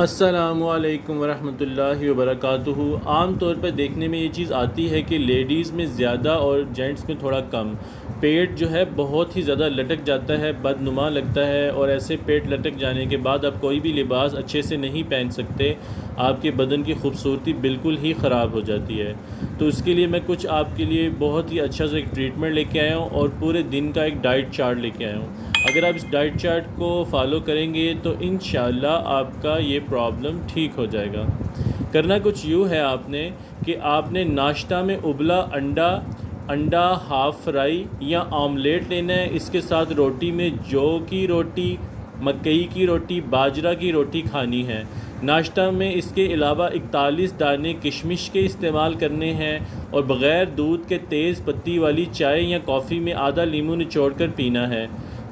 السلام علیکم ورحمۃ اللہ وبرکاتہ۔ عام طور پر دیکھنے میں یہ چیز آتی ہے کہ لیڈیز میں زیادہ اور جینٹس میں تھوڑا کم پیٹ جو ہے بہت ہی زیادہ لٹک جاتا ہے، بدنما لگتا ہے، اور ایسے پیٹ لٹک جانے کے بعد آپ کوئی بھی لباس اچھے سے نہیں پہن سکتے، آپ کے بدن کی خوبصورتی بالکل ہی خراب ہو جاتی ہے۔ تو اس کے لیے میں کچھ آپ کے لیے بہت ہی اچھا سا ایک ٹریٹمنٹ لے کے آیا ہوں اور پورے دن کا ایک ڈائٹ چارٹ لے کے آیا ہوں۔ اگر آپ اس ڈائٹ چارٹ کو فالو کریں گے تو انشاءاللہ آپ کا یہ پرابلم ٹھیک ہو جائے گا۔ کرنا کچھ یوں ہے آپ نے کہ آپ نے ناشتہ میں ابلا انڈا ہاف فرائی یا آملیٹ لینا ہے۔ اس کے ساتھ روٹی میں جو کی روٹی، مکئی کی روٹی، باجرہ کی روٹی کھانی ہے۔ ناشتہ میں اس کے علاوہ 41 دانے کشمش کے استعمال کرنے ہیں، اور بغیر دودھ کے تیز پتی والی چائے یا کافی میں آدھا لیموں نچوڑ کر پینا ہے۔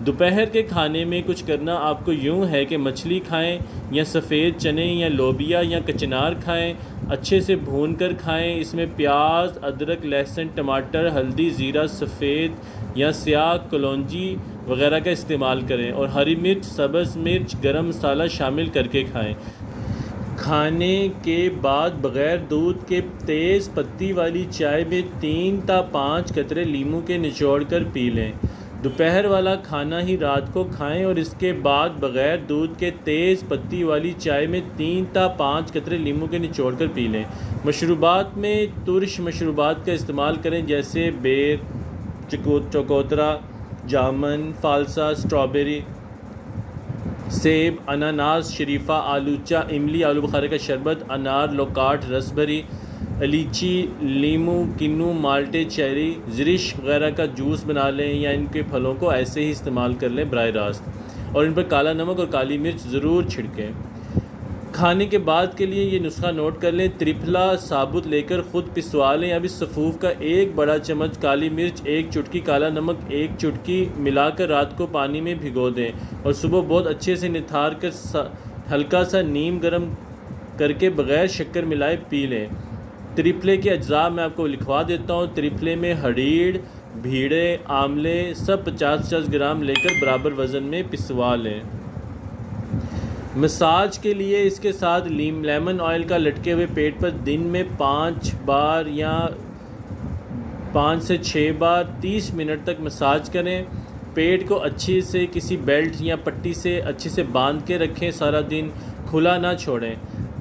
دوپہر کے کھانے میں کچھ کرنا آپ کو یوں ہے کہ مچھلی کھائیں، یا سفید چنے یا لوبیا یا کچنار کھائیں، اچھے سے بھون کر کھائیں۔ اس میں پیاز، ادرک، لہسن، ٹماٹر، ہلدی، زیرہ، سفید یا سیاہ کلونجی وغیرہ کا استعمال کریں، اور ہری مرچ، سبز مرچ، گرم مسالہ شامل کر کے کھائیں۔ کھانے کے بعد بغیر دودھ کے تیز پتی والی چائے میں 3 تا 5 قطرے لیموں کے نچوڑ کر پی لیں۔ دوپہر والا کھانا ہی رات کو کھائیں، اور اس کے بعد بغیر دودھ کے تیز پتی والی چائے میں 3 تا 5 قطرے لیموں کے نچوڑ کر پی لیں۔ مشروبات میں ترش مشروبات کا استعمال کریں، جیسے بیر، چکوترا، جامن، فالسا، اسٹرابیری، سیب، اناناس، شریفہ، آلوچہ، املی، آلو بخارے کا شربت، انار، لوکاٹ، رس بری، لیچی، لیموں، کنو، مالٹے، چیری، زرش وغیرہ کا جوس بنا لیں، یا ان کے پھلوں کو ایسے ہی استعمال کر لیں براہ راست، اور ان پر کالا نمک اور کالی مرچ ضرور چھڑکیں۔ کھانے کے بعد کے لیے یہ نسخہ نوٹ کر لیں: ترپھلا ثابت لے کر خود پسوا لیں۔ اب اس سفوف کا 1 بڑا چمچ کالی مرچ، 1 چٹکی کالا نمک، 1 چٹکی ملا کر رات کو پانی میں بھگو دیں، اور صبح بہت اچھے سے نتھار کر ہلکا سا نیم گرم کر کے بغیر شکر ملائے پی لیں۔ ترپھلے کے اجزاء میں آپ کو لکھوا دیتا ہوں۔ ترپھلے میں ہڑیڑ، بھیڑے، آملے سب 50-50 گرام لے کر برابر وزن میں پسوا لیں۔ مساج کے لیے اس کے ساتھ لیمن آئل کا لٹکے ہوئے پیٹ پر دن میں 5 بار یا 5 سے 6 بار 30 منٹ تک مساج کریں۔ پیٹ کو اچھے سے کسی بیلٹ یا پٹی سے اچھے سے باندھ کے رکھیں، سارا دن کھلا نہ چھوڑیں۔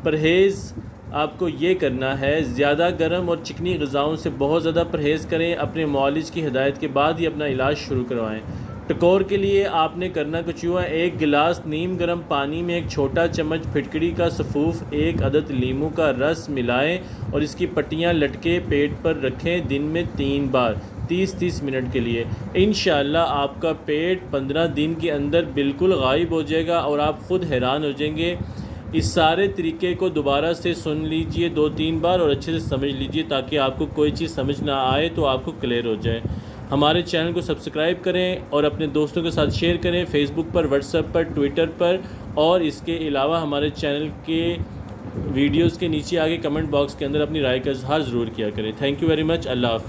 پرہیز آپ کو یہ کرنا ہے، زیادہ گرم اور چکنی غذاؤں سے بہت زیادہ پرہیز کریں۔ اپنے معالج کی ہدایت کے بعد ہی اپنا علاج شروع کروائیں۔ ٹکور کے لیے آپ نے کرنا کچھ یوں ہے: 1 گلاس نیم گرم پانی میں 1 چھوٹا چمچ پھٹکڑی کا سفوف، 1 عدد لیموں کا رس ملائیں، اور اس کی پٹیاں لٹکے پیٹ پر رکھیں، دن میں 3 بار 30-30 منٹ کے لیے۔ انشاءاللہ آپ کا پیٹ 15 دن کے اندر بالکل غائب ہو جائے گا، اور آپ خود حیران ہو جائیں گے۔ اس سارے طریقے کو دوبارہ سے سن لیجئے 2-3 بار، اور اچھے سے سمجھ لیجئے، تاکہ آپ کو کوئی چیز سمجھ نہ آئے تو آپ کو کلیئر ہو جائے۔ ہمارے چینل کو سبسکرائب کریں اور اپنے دوستوں کے ساتھ شیئر کریں، فیس بک پر، واٹس ایپ پر، ٹویٹر پر، اور اس کے علاوہ ہمارے چینل کے ویڈیوز کے نیچے آگے کمنٹ باکس کے اندر اپنی رائے کا اظہار ضرور کیا کریں۔ Thank you very much. اللہ حافظ۔